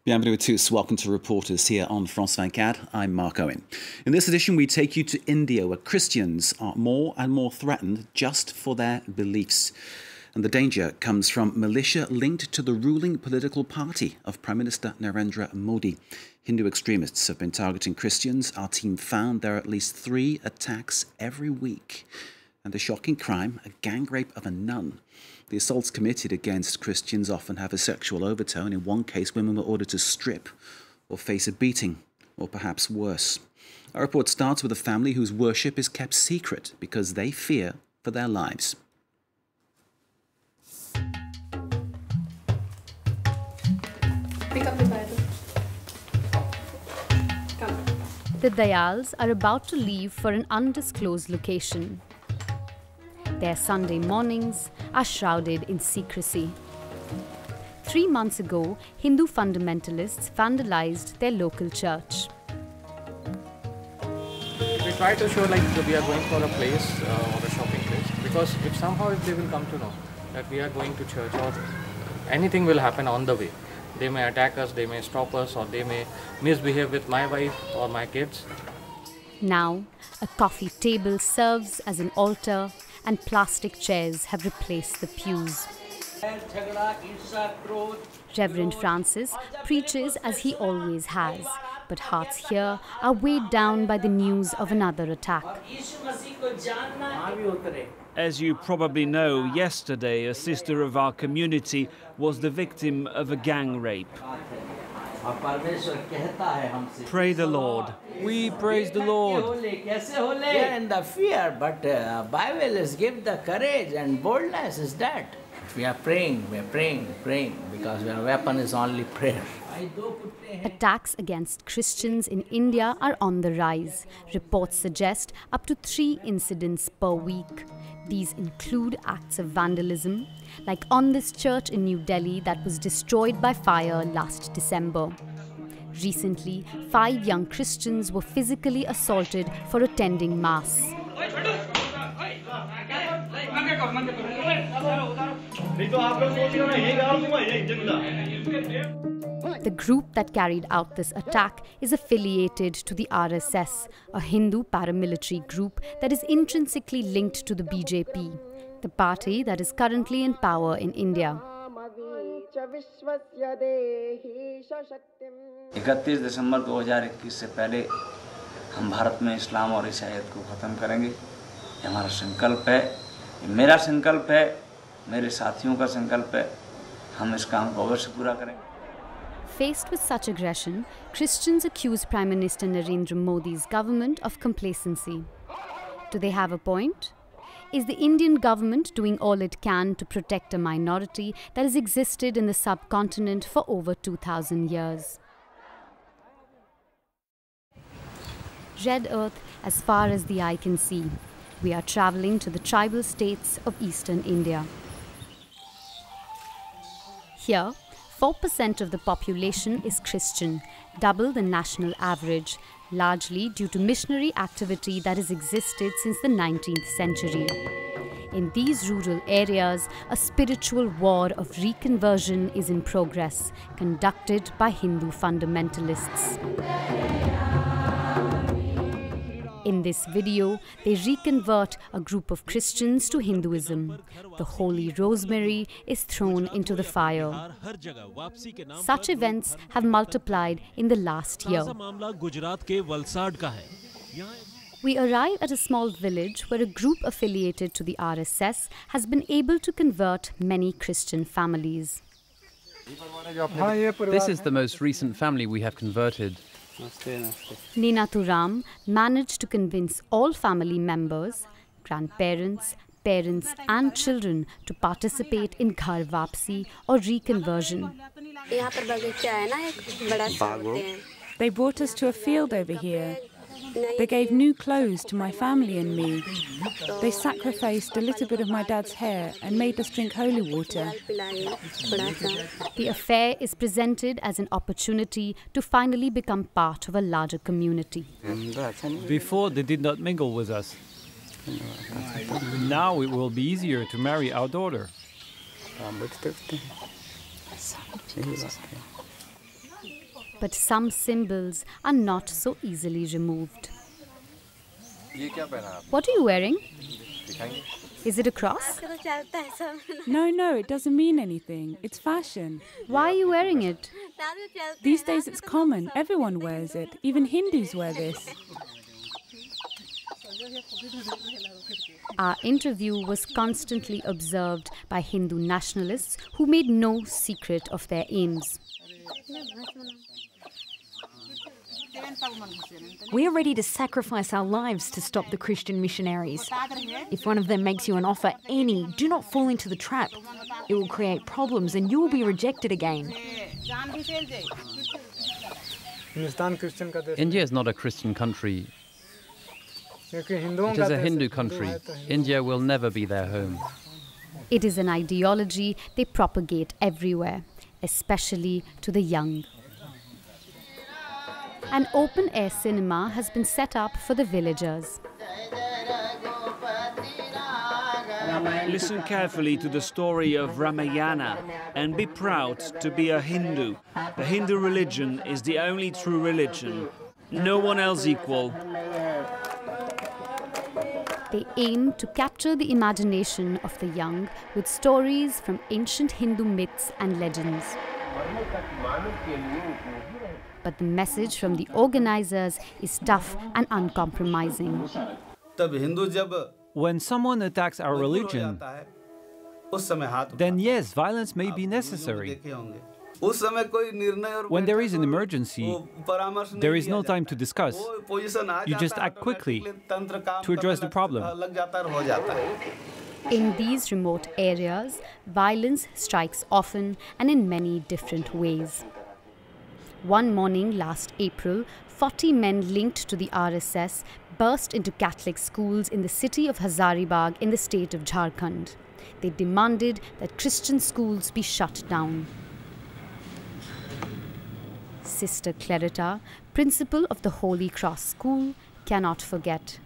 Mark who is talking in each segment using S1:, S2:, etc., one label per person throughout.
S1: Bienvenue à tous. Welcome to Reporters here on France 24. I'm Mark Owen. In this edition, we take you to India, where Christians are more and more threatened just for their beliefs. And the danger comes from militia linked to the ruling political party of Prime Minister Narendra Modi. Hindu extremists have been targeting Christians. Our team found there are at least 3 attacks every week. And the shocking crime, a gang rape of a nun. The assaults committed against Christians often have a sexual overtone. In one case, women were ordered to strip or face a beating, or perhaps worse. Our report starts with a family whose worship is kept secret because they fear for their lives.
S2: Pick up the Bible. Come.
S3: The Dayals are about to leave for an undisclosed location. Their Sunday mornings are shrouded in secrecy. 3 months ago, Hindu fundamentalists vandalized their local church.
S4: We try to show like we are going for a place or a shopping place, because if they will come to know that we are going to church, or anything will happen on the way. They may attack us, they may stop us, or they may misbehave with my wife or my kids.
S3: Now, a coffee table serves as an altar, and plastic chairs have replaced the pews. Reverend Francis preaches as he always has, but hearts here are weighed down by the news of another attack.
S5: As you probably know, yesterday a sister of our community was the victim of a gang rape. Pray the Lord. We praise the Lord.
S6: Yeah, and the fear, but Bible is give the courage and boldness is that. We are praying, because our weapon is only prayer.
S3: Attacks against Christians in India are on the rise. Reports suggest up to 3 incidents per week. These include acts of vandalism, like on this church in New Delhi that was destroyed by fire last December. Recently, 5 young Christians were physically assaulted for attending Mass. The group that carried out this attack is affiliated to the RSS, a Hindu paramilitary group that is intrinsically linked to the BJP, the party that is currently in power in India.
S6: 31 दिसंबर 2021 से पहले हम भारत में इस्लाम और ईसाईयत को ख़त्म करेंगे। ये हमारा संकल्प है, ये मेरा संकल्प है, मेरे साथियों का संकल्प है। हम इस काम को अवश्य पूरा करेंगे।
S3: Faced with such aggression, Christians accuse Prime Minister Narendra Modi's government of complacency. Do they have a point? Is the Indian government doing all it can to protect a minority that has existed in the subcontinent for over 2,000 years? Red earth as far as the eye can see. We are traveling to the tribal states of eastern India. Here, 4% of the population is Christian, double the national average, largely due to missionary activity that has existed since the 19th century. In these rural areas, a spiritual war of reconversion is in progress, conducted by Hindu fundamentalists. In this video, they reconvert a group of Christians to Hinduism. The holy rosemary is thrown into the fire. Such events have multiplied in the last year. We arrive at a small village where a group affiliated to the RSS has been able to convert many Christian families.
S7: This is the most recent family we have converted.
S3: Ninaturam managed to convince all family members, grandparents, parents and children to participate in Ghar Vapsi or reconversion.
S8: They brought us to a field over here. They gave new clothes to my family and me. They sacrificed a little bit of my dad's hair and made us drink holy water.
S3: The affair is presented as an opportunity to finally become part of a larger community.
S5: Before, they did not mingle with us. Now it will be easier to marry our daughter.
S3: But some symbols are not so easily removed. What are you wearing? Is it a cross?
S8: No, it doesn't mean anything. It's fashion.
S3: Why are you wearing it?
S8: These days it's common. Everyone wears it. Even Hindus wear this.
S3: Our interview was constantly observed by Hindu nationalists who made no secret of their aims.
S9: We are ready to sacrifice our lives to stop the Christian missionaries. If one of them makes you an offer, do not fall into the trap. It will create problems and you will be rejected again.
S7: India is not a Christian country. It is a Hindu country. India will never be their home.
S3: It is an ideology they propagate everywhere, especially to the young. An open-air cinema has been set up for the villagers.
S5: Listen carefully to the story of Ramayana and be proud to be a Hindu. The Hindu religion is the only true religion. No one else equal.
S3: They aim to capture the imagination of the young with stories from ancient Hindu myths and legends. But the message from the organizers is tough and uncompromising.
S10: When someone attacks our religion, then yes, violence may be necessary. When there is an emergency, there is no time to discuss. You just act quickly to address the problem.
S3: In these remote areas, violence strikes often and in many different ways. One morning last April, 40 men linked to the RSS burst into Catholic schools in the city of Hazaribagh in the state of Jharkhand. They demanded that Christian schools be shut down. Sister Clarita, principal of the Holy Cross School, cannot forget.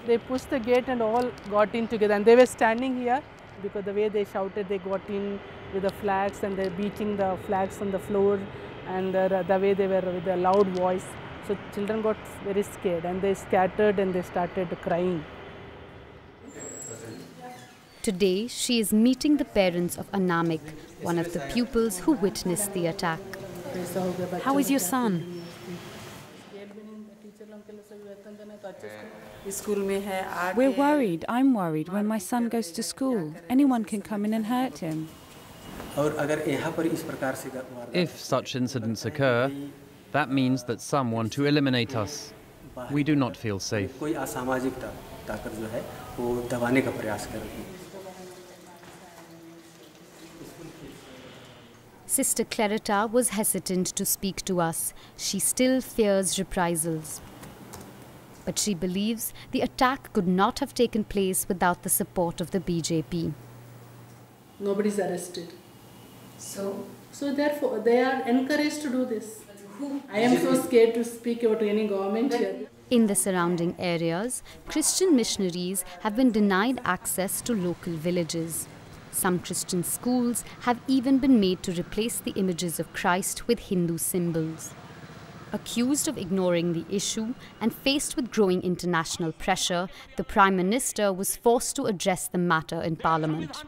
S11: They pushed the gate and all got in together, and they were standing here because the way they shouted, they got in with the flags and they're beating the flags on the floor, and the way they were with a loud voice. So children got very scared and they scattered and they started crying.
S3: Today, she is meeting the parents of Anamik, one of the pupils who witnessed the attack.
S9: How is your son?
S8: We're worried. I'm worried when my son goes to school. Anyone can come in and hurt him.
S7: If such incidents occur, that means that some want to eliminate us. We do not feel safe.
S3: Sister Clarita was hesitant to speak to us. She still fears reprisals. But she believes the attack could not have taken place without the support of the BJP.
S11: Nobody's arrested. So therefore, they are encouraged to do this. I am so scared to speak about any government here.
S3: In the surrounding areas, Christian missionaries have been denied access to local villages. Some Christian schools have even been made to replace the images of Christ with Hindu symbols. Accused of ignoring the issue and faced with growing international pressure, the Prime Minister was forced to address the matter in Parliament.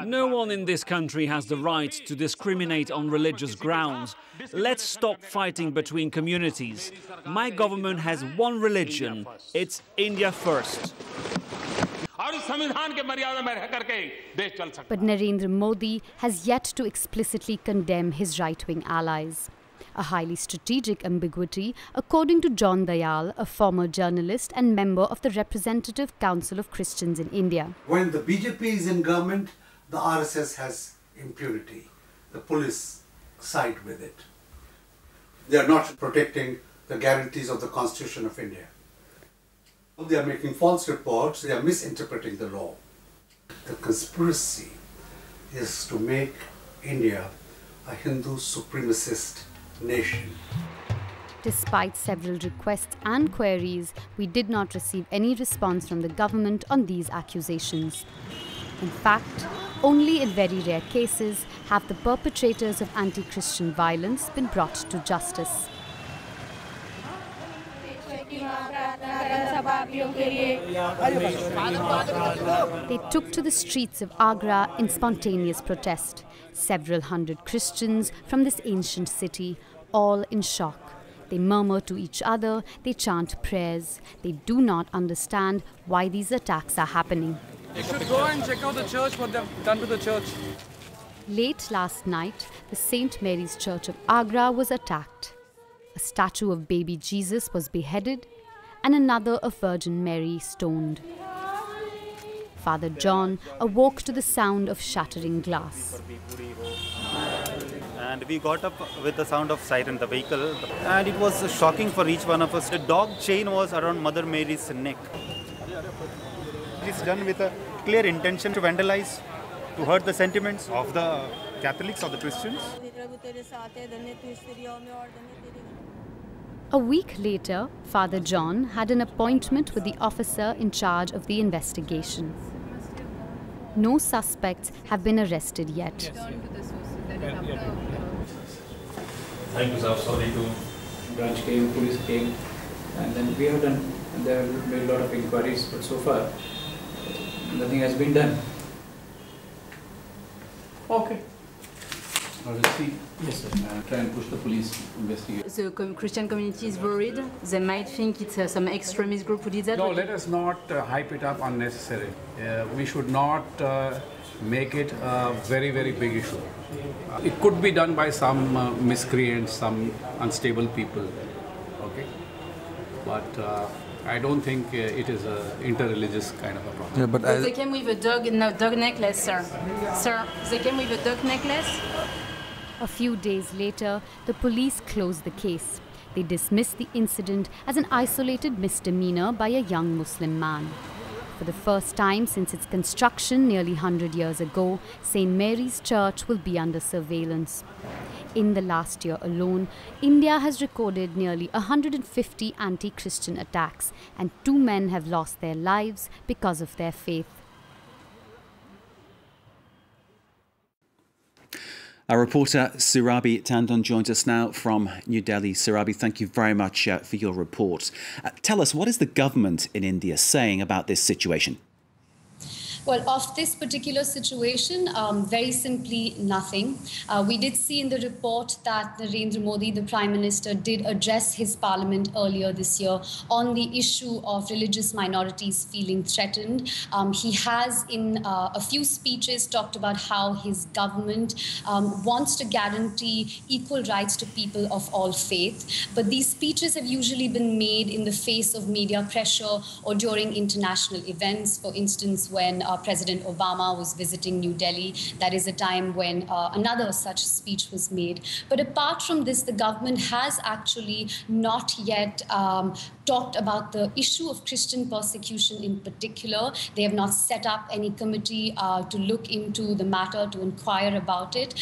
S5: No one in this country has the right to discriminate on religious grounds. Let's stop fighting between communities. My government has one religion. It's India first.
S3: But Narendra Modi has yet to explicitly condemn his right-wing allies. A highly strategic ambiguity, according to John Dayal, a former journalist and member of the Representative Council of Christians in India.
S12: When the BJP is in government, the RSS has impunity. The police side with it. They are not protecting the guarantees of the Constitution of India. They are making false reports, they are misinterpreting the law. The conspiracy is to make India a Hindu supremacist nation.
S3: Despite several requests and queries, we did not receive any response from the government on these accusations. In fact, only in very rare cases have the perpetrators of anti-Christian violence been brought to justice. They took to the streets of Agra in spontaneous protest. Several hundred Christians from this ancient city, all in shock. They murmur to each other, they chant prayers. They do not understand why these attacks are happening.
S13: You should go and check out the church, what they've done to the church.
S3: Late last night, the St. Mary's Church of Agra was attacked. A statue of baby Jesus was beheaded and another of Virgin Mary stoned. Father John awoke to the sound of shattering glass.
S14: And we got up with the sound of siren, the vehicle, and it was shocking for each one of us. The dog chain was around Mother Mary's neck. It is done with a clear intention to vandalize, to hurt the sentiments of the Catholics or the Christians.
S3: A week later, Father John had an appointment with the officer in charge of the investigation. No suspects have been arrested yet.
S15: Thank you, sir. Sorry to branch came, police came, and then we have done, and they have made a lot of inquiries, but so far nothing has been done. Okay. Let's see. Yes, sir. Try and push the police investigate.
S16: The Christian community is worried. They might think it's some extremist group who did that.
S17: No, let us not hype it up unnecessarily. We should not make it a very, very big issue. It could be done by some miscreants, some unstable people, okay? But I don't think it is an interreligious kind of a problem.
S16: Yeah, but they came with a dog necklace, sir. Sir, they came with a dog necklace.
S3: A few days later, the police closed the case. They dismissed the incident as an isolated misdemeanor by a young Muslim man. For the first time since its construction nearly 100 years ago, St. Mary's Church will be under surveillance. In the last year alone, India has recorded nearly 150 anti-Christian attacks, and 2 men have lost their lives because of their faith.
S1: Our reporter Surabhi Tandon joins us now from New Delhi. Surabhi, thank you very much for your report. Tell us, what is the government in India saying about this situation?
S18: Well, of this particular situation, very simply nothing. We did see in the report that Narendra Modi, the Prime Minister, did address his parliament earlier this year on the issue of religious minorities feeling threatened. He has, in a few speeches, talked about how his government wants to guarantee equal rights to people of all faith. But these speeches have usually been made in the face of media pressure or during international events. For instance, when President Obama was visiting New Delhi, that is a time when another such speech was made. But apart from this, the government has actually not yet talked about the issue of Christian persecution in particular. They have not set up any committee to look into the matter, to inquire about it.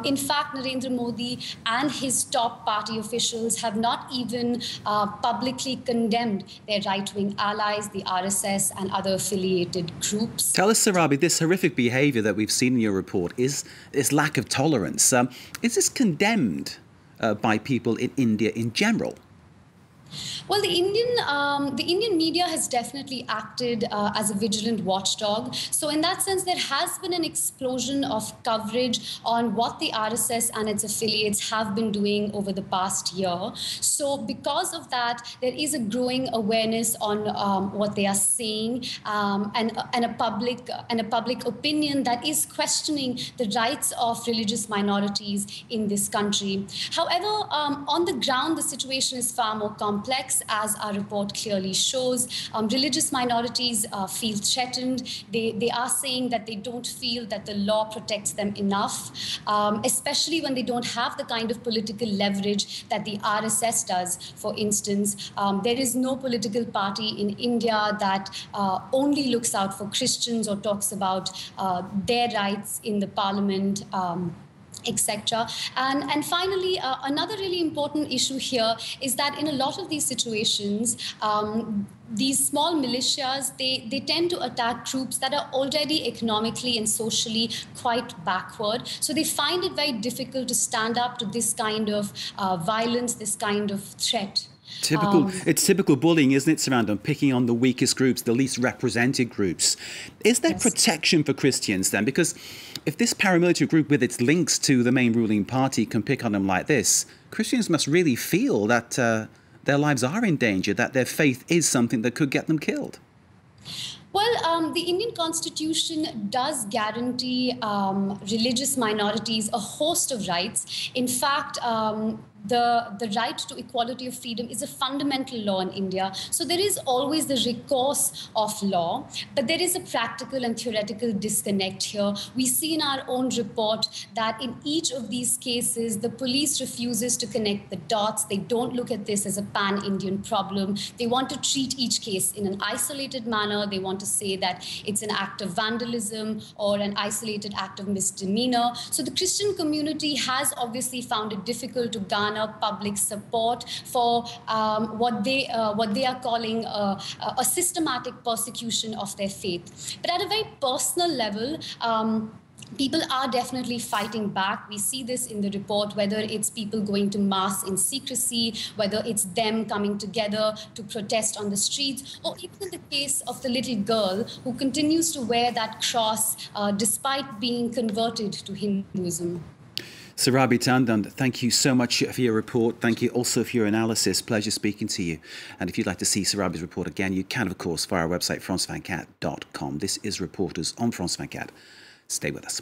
S18: In fact, Narendra Modi and his top party officials have not even publicly condemned their right-wing allies, the RSS and other affiliated groups.
S1: Tell us, Surabhi, this horrific behaviour that we've seen in your report is this lack of tolerance. Is this condemned by people in India in general?
S18: Well, the Indian media has definitely acted as a vigilant watchdog. So in that sense, there has been an explosion of coverage on what the RSS and its affiliates have been doing over the past year. So because of that, there is a growing awareness on what they are saying and a public opinion that is questioning the rights of religious minorities in this country. However, on the ground, the situation is far more complex, as our report clearly shows. Religious minorities feel threatened. They are saying that they don't feel that the law protects them enough, especially when they don't have the kind of political leverage that the RSS does. For instance, there is no political party in India that only looks out for Christians or talks about their rights in the parliament. etc. And finally, another really important issue here is that in a lot of these situations, these small militias, they tend to attack troops that are already economically and socially quite backward. So they find it very difficult to stand up to this kind of violence, this kind of threat.
S1: It's typical bullying, isn't it, Sarandon? Picking on the weakest groups, the least represented groups. Is there protection for Christians then? Because if this paramilitary group with its links to the main ruling party can pick on them like this, Christians must really feel that their lives are in danger, that their faith is something that could get them killed.
S18: Well, the Indian Constitution does guarantee religious minorities a host of rights. In fact, the right to equality of freedom is a fundamental law in India. So there is always the recourse of law, but there is a practical and theoretical disconnect here. We see in our own report that in each of these cases, the police refuses to connect the dots. They don't look at this as a pan-Indian problem. They want to treat each case in an isolated manner. They want to say that it's an act of vandalism or an isolated act of misdemeanor. So the Christian community has obviously found it difficult to garner public support for what they are calling a systematic persecution of their faith. But at a very personal level, people are definitely fighting back. We see this in the report, whether it's people going to mass in secrecy, whether it's them coming together to protest on the streets, or even in the case of the little girl who continues to wear that cross despite being converted to Hinduism.
S1: Surabhi Tandon, thank you so much for your report. Thank you also for your analysis. Pleasure speaking to you. And if you'd like to see Surabhi's report again, you can, of course, via our website, France24 This is Reporters on France 24. Stay with us.